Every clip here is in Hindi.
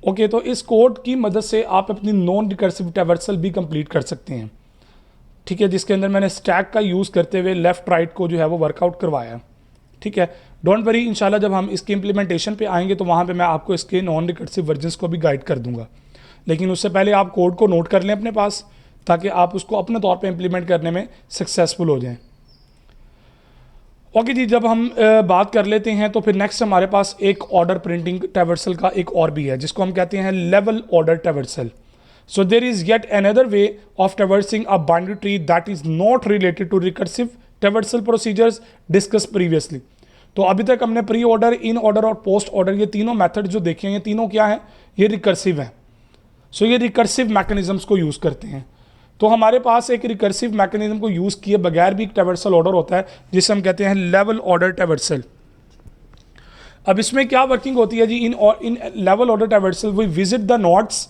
ओके, तो इस कोड की मदद से आप अपनी नॉन रिकर्सिव ट्रैवर्सल भी कंप्लीट कर सकते हैं, ठीक है, जिसके अंदर मैंने स्टैक का यूज़ करते हुए लेफ्ट राइट को जो है वो वर्कआउट करवाया, ठीक है। डोंट वरी, इंशाल्लाह जब हम इसके इम्प्लीमेंटेशन पे आएंगे तो वहाँ पे मैं आपको इसके नॉन रिकर्सिव वर्जन्स को भी गाइड कर दूंगा, लेकिन उससे पहले आप कोड को नोट कर लें अपने पास, ताकि आप उसको अपने तौर पे इम्प्लीमेंट करने में सक्सेसफुल हो जाएं। ओके जी, जब हम बात कर लेते हैं तो फिर नेक्स्ट हमारे पास एक ऑर्डर प्रिंटिंग ट्रैवर्सल का एक और भी है, जिसको हम कहते हैं level order traversal. So there is yet another way of traversing a binary tree that is not related to recursive traversal procedures discussed previously. तो अभी तक हमने प्री ऑर्डर, इन ऑर्डर और पोस्ट ऑर्डर ये तीनों मेथड जो देखे हैं, ये तीनों क्या हैं, ये रिकर्सिव हैं। सो ये रिकर्सिव मैकेनिज्म्स को यूज़ करते हैं। तो हमारे पास एक रिकर्सिव मैकेनिज्म को यूज़ किए बगैर भी एक ट्रैवर्सल ऑर्डर होता है, जिसे हम कहते हैं लेवल ऑर्डर ट्रैवर्सल। अब इसमें क्या वर्किंग होती है जी, in level order traversal we visit the nodes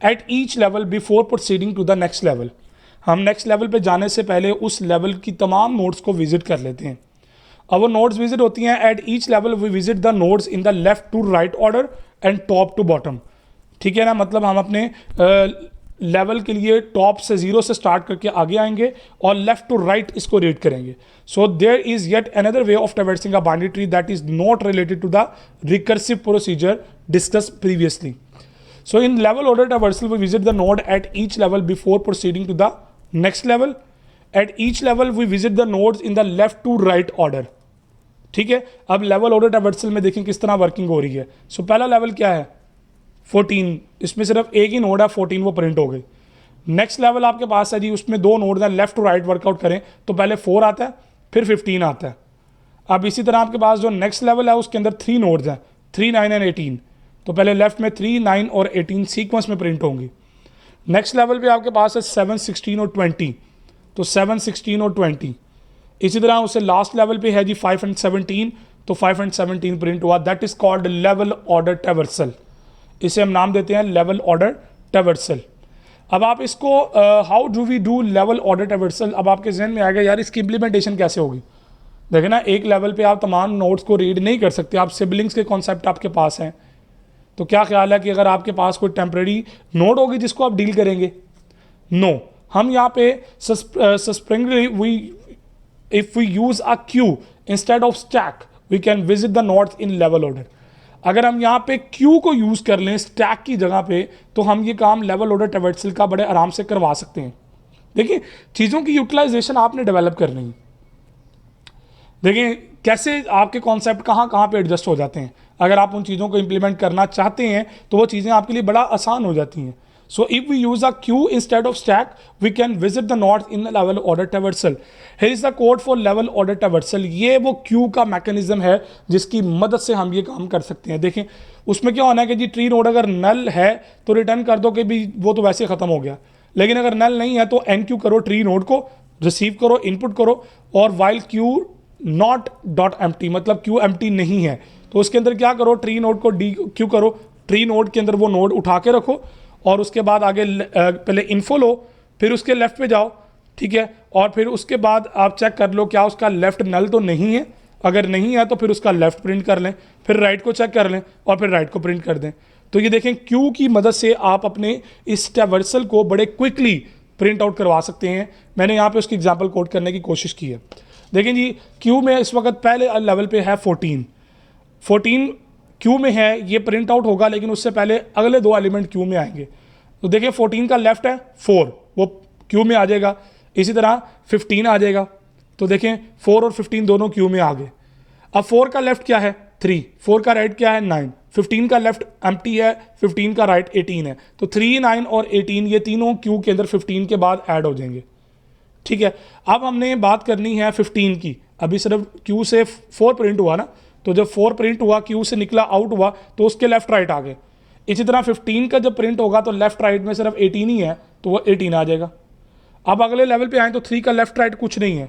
at each level before proceeding to the next level. हम नेक्स्ट लेवल पे जाने से पहले उस लेवल की तमाम नोड्स को विजिट कर लेते हैं। अब वो नोड्स विजिट होती हैं at each level we visit the nodes in the left to right order and top to bottom, ठीक है ना। मतलब हम अपने लेवल के लिए टॉप से 0 से स्टार्ट करके आगे आएंगे और लेफ्ट टू राइट इसको रीड करेंगे। So there is yet another way of traversing a binary tree that is not related to the recursive procedure discuss previously. So in level order traversal, we visit the node at each level before proceeding to the next level. At each level, we visit the nodes in the left to right order. ठीक है, अब लेवल ऑर्डर ट्रैवर्सल में देखें किस तरह वर्किंग हो रही है। सो पहला लेवल क्या है, 14, इसमें सिर्फ एक ही नोड है 14, वो प्रिंट हो गई। नेक्स्ट लेवल आपके पास है जी, उसमें 2 नोड हैं, लेफ्ट टू राइट वर्कआउट करें तो पहले 4 आता है, फिर 15 आता है। अब इसी तरह आपके पास जो नेक्स्ट लेवल है उसके अंदर 3 नोड्स हैं, 3, 9 एंड 18। तो पहले लेफ्ट में 3, 9 और 18 सीक्वेंस में प्रिंट होंगी। नेक्स्ट लेवल पे आपके पास है 7, 16 और 20, तो 7, 16 और 20। इसी तरह उससे लास्ट लेवल पे है जी 5 एंड 17, तो 5 एंड 17 प्रिंट हुआ। That is called level order traversal. इसे हम नाम देते हैं लेवल ऑर्डर ट्रैवर्सल। अब आप इसको how do we do level order traversal, अब आपके जहन में आएगा यार इसकी इम्प्लीमेंटेशन कैसे होगी। देखें ना, एक लेवल पे आप तमाम नोड्स को रीड नहीं कर सकते, आप सिबलिंग्स के कॉन्सेप्ट आपके पास हैं। तो क्या ख्याल है कि अगर आपके पास कोई टेम्परेरी नोड होगी जिसको आप डील करेंगे, नो, हम यहाँ पे सस्पेंडली we if we use a queue instead of stack we can visit the nodes in level order. अगर हम यहाँ पे क्यू को यूज कर लें स्टैक की जगह पे, तो हम ये काम लेवल ऑर्डर ट्रैवर्सल का बड़े आराम से करवा सकते हैं। देखिए, चीज़ों की यूटिलाइजेशन आपने डेवलप करनी है। देखिए कैसे आपके कॉन्सेप्ट कहाँ कहाँ पे एडजस्ट हो जाते हैं। अगर आप उन चीज़ों को इंप्लीमेंट करना चाहते हैं तो वो चीज़ें आपके लिए बड़ा आसान हो जाती हैं। So if we use a queue instead of stack we can visit the nodes in the level order traversal. Here is the code for level order traversal. ये वो क्यू का मैकेनिज्म है जिसकी मदद से हम ये काम कर सकते हैं। देखें उसमें क्या होना है कि जी ट्री नोड अगर नल है तो रिटर्न कर दो कि भी वो तो वैसे ख़त्म हो गया, लेकिन अगर नल नहीं है तो एन क्यू करो, ट्री नोड को रिसीव करो, इनपुट करो, और while Q not dot empty, मतलब क्यू एम्प्टी नहीं है तो उसके अंदर क्या करो, ट्री नोड को डी क्यू करो, ट्री नोड के अंदर वो नोड उठा के रखो और उसके बाद आगे पहले इन्फो लो, फिर उसके लेफ्ट पे जाओ, ठीक है, और फिर उसके बाद आप चेक कर लो क्या उसका लेफ्ट नल तो नहीं है। अगर नहीं है तो फिर उसका लेफ्ट प्रिंट कर लें, फिर राइट को चेक कर लें और फिर राइट को प्रिंट कर दें। तो ये देखें क्यू की मदद से आप अपने इस ट्रैवर्सल को बड़े क्विकली प्रिंट आउट करवा सकते हैं। मैंने यहाँ पे उसकी एग्जाम्पल कोड करने की कोशिश की है। देखें जी क्यू में इस वक्त पहले लेवल पे है 14 क्यू में है, ये प्रिंट आउट होगा, लेकिन उससे पहले अगले 2 एलिमेंट क्यू में आएंगे। तो देखिए 14 का लेफ्ट है 4, वो क्यू में आ जाएगा। इसी तरह 15 आ जाएगा, तो देखें 4 और 15 दोनों क्यू में आ गए। अब 4 का लेफ्ट क्या है 3, 4 का राइट क्या है 9, 15 का लेफ्ट एम्प्टी है, 15 का राइट 18 है, तो 3, 9 और 18 ये तीनों क्यू के अंदर 15 के बाद ऐड हो जाएंगे, ठीक है। अब हमने बात करनी है 15 की। अभी सिर्फ क्यू से 4 प्रिंट हुआ ना, तो जब 4 प्रिंट हुआ क्यू से निकला आउट हुआ तो उसके लेफ्ट राइट आ गए। इसी तरह 15 का जब प्रिंट होगा तो लेफ्ट राइट में सिर्फ 18 ही है, तो वो 18 आ जाएगा। अब अगले लेवल पे आए तो 3 का लेफ्ट राइट कुछ नहीं है,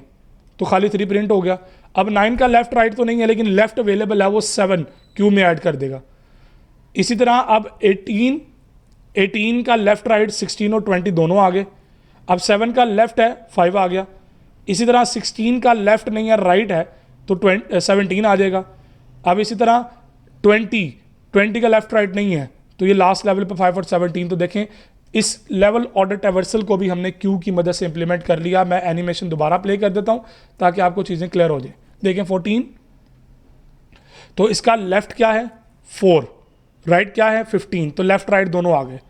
तो खाली 3 प्रिंट हो गया। अब 9 का लेफ्ट राइट तो नहीं है, लेकिन लेफ्ट अवेलेबल है, वो 7 क्यू में ऐड कर देगा। इसी तरह अब 18 का लेफ्ट राइट 16 और 20 दोनों आ गए। अब 7 का लेफ्ट है 5 आ गया। इसी तरह 16 का लेफ्ट नहीं है राइट है, तो 17 आ जाएगा। अब इसी तरह 20 का लेफ्ट राइट नहीं है, तो ये लास्ट लेवल पे 5 और 17। तो देखें इस लेवल ऑर्डर ट्रैवर्सल को भी हमने क्यू की मदद से इंप्लीमेंट कर लिया। मैं एनिमेशन दोबारा प्ले कर देता हूँ ताकि आपको चीज़ें क्लियर हो जाए। देखें 14, तो इसका लेफ्ट क्या है 4, राइट क्या है 15, तो लेफ्ट राइट दोनों आ गए।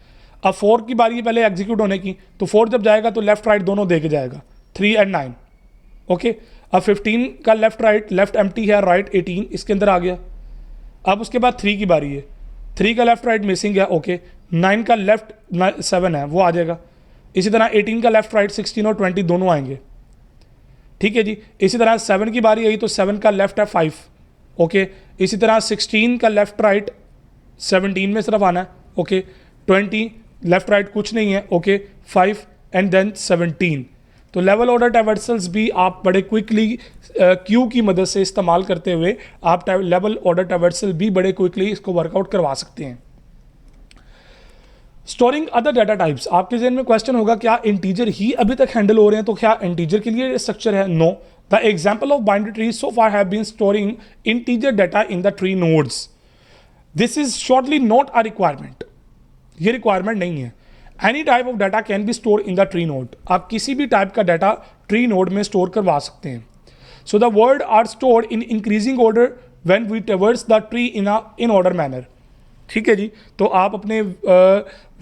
अब 4 की बारी है पहले एग्जीक्यूट होने की, तो 4 जब जाएगा तो लेफ्ट राइट दोनों दे के जाएगा 3 और 9। ओके, अब 15 का लेफ्ट राइट, लेफ्ट एम्प्टी है, राइट 18 इसके अंदर आ गया। अब उसके बाद 3 की बारी है, 3 का लेफ्ट राइट मिसिंग है, ओके। 9 का लेफ्ट 7 है, वो आ जाएगा। इसी तरह 18 का लेफ्ट राइट 16 और 20 दोनों आएंगे, ठीक है जी। इसी तरह 7 की बारी आई तो 7 का लेफ्ट है 5, ओके। इसी तरह 16 का लेफ्ट राइट 17 में सिर्फ आना है, ओके। 20 लेफ्ट राइट कुछ नहीं है, ओके। 5 and then 17। तो लेवल ऑर्डर ट्रैवर्सल्स भी आप बड़े क्विकली क्यू की मदद से इस्तेमाल करते हुए आप लेवल ऑर्डर ट्रैवर्सल भी बड़े क्विकली इसको वर्कआउट करवा सकते हैं। स्टोरिंग अदर डाटा टाइप्स, आपके जहन में क्वेश्चन होगा क्या इंटीजर ही अभी तक हैंडल हो रहे हैं, तो क्या इंटीजर के लिए स्ट्रक्चर है? No, the example of binary tree so far have been storing integer data in the tree nodes. This is shortly not a requirement, ये रिक्वायरमेंट नहीं है। Any type of data can be store in the tree node, आप किसी भी टाइप का डाटा ट्री नोड में स्टोर करवा सकते हैं। So the word are stored in increasing order when we traverse the tree in order manner, ठीक है जी। तो आप अपने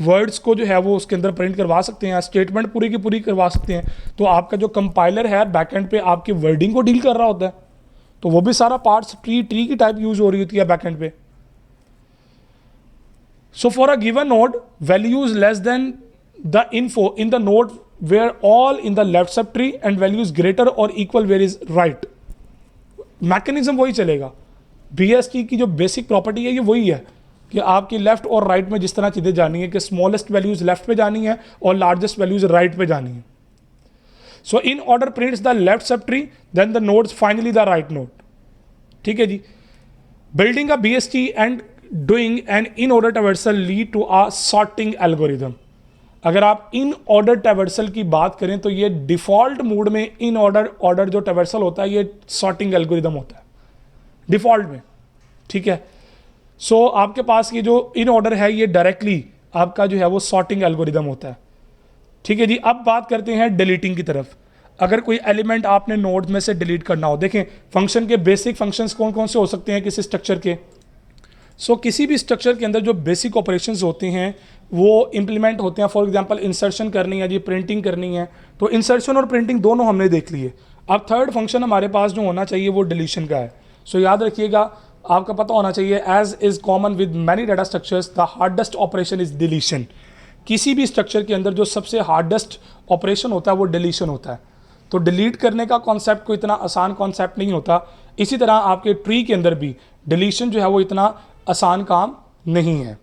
वर्ड्स को जो है वो उसके अंदर प्रिंट करवा सकते हैं, स्टेटमेंट पूरी की पूरी करवा सकते हैं। तो आपका जो कंपाइलर है बैकएंड पे आपकी वर्डिंग को डील कर रहा होता है, तो वो भी सारा पार्ट्स ट्री की टाइप यूज हो रही होती है बैकएंड पे। So for a given node, values less than the info in the node were all in the left subtree and values greater or equal where is right. Mechanism वही चलेगा। BST की जो बेसिक प्रॉपर्टी है ये वही है कि आपकी लेफ्ट और राइट में जिस तरह चीज़ें जानी है कि स्मॉलेस्ट वैल्यूज लेफ्ट पे जानी है और लार्जेस्ट वैल्यूज राइट पे जानी है। So in order prints the left sub tree then the nodes finally the right node, ठीक है जी। Building a BST and doing an in order traversal lead to a sorting algorithm. अगर आप इन ऑर्डर ट्रैवर्सल की बात करें तो ये डिफॉल्ट मोड में इन ऑर्डर जो ट्रैवर्सल होता है ये सॉर्टिंग एल्गोरिदम होता है डिफॉल्ट में, ठीक है। सो आपके पास ये जो इन ऑर्डर है ये डायरेक्टली आपका जो है वो सॉर्टिंग एल्गोरिदम होता है, ठीक है जी। अब बात करते हैं डिलीटिंग की तरफ। अगर कोई एलिमेंट आपने नोड में से डिलीट करना हो, देखें फंक्शन के बेसिक फंक्शंस कौन कौन से हो सकते हैं किसी स्ट्रक्चर के। किसी भी स्ट्रक्चर के अंदर जो बेसिक ऑपरेशंस होते हैं वो इंप्लीमेंट होते हैं। फॉर एग्जांपल इंसर्शन करनी है जी, प्रिंटिंग करनी है, तो इंसर्शन और प्रिंटिंग दोनों हमने देख लिए। अब थर्ड फंक्शन हमारे पास जो होना चाहिए वो डिलीशन का है। याद रखिएगा, आपका पता होना चाहिए as is common with many data structures the hardest operation is deletion. किसी भी स्ट्रक्चर के अंदर जो सबसे हार्डेस्ट ऑपरेशन होता है वो डिलीशन होता है। तो डिलीट करने का कॉन्सेप्ट कोई इतना आसान कॉन्सेप्ट नहीं होता। इसी तरह आपके ट्री के अंदर भी डिलीशन जो है वो इतना आसान काम नहीं है।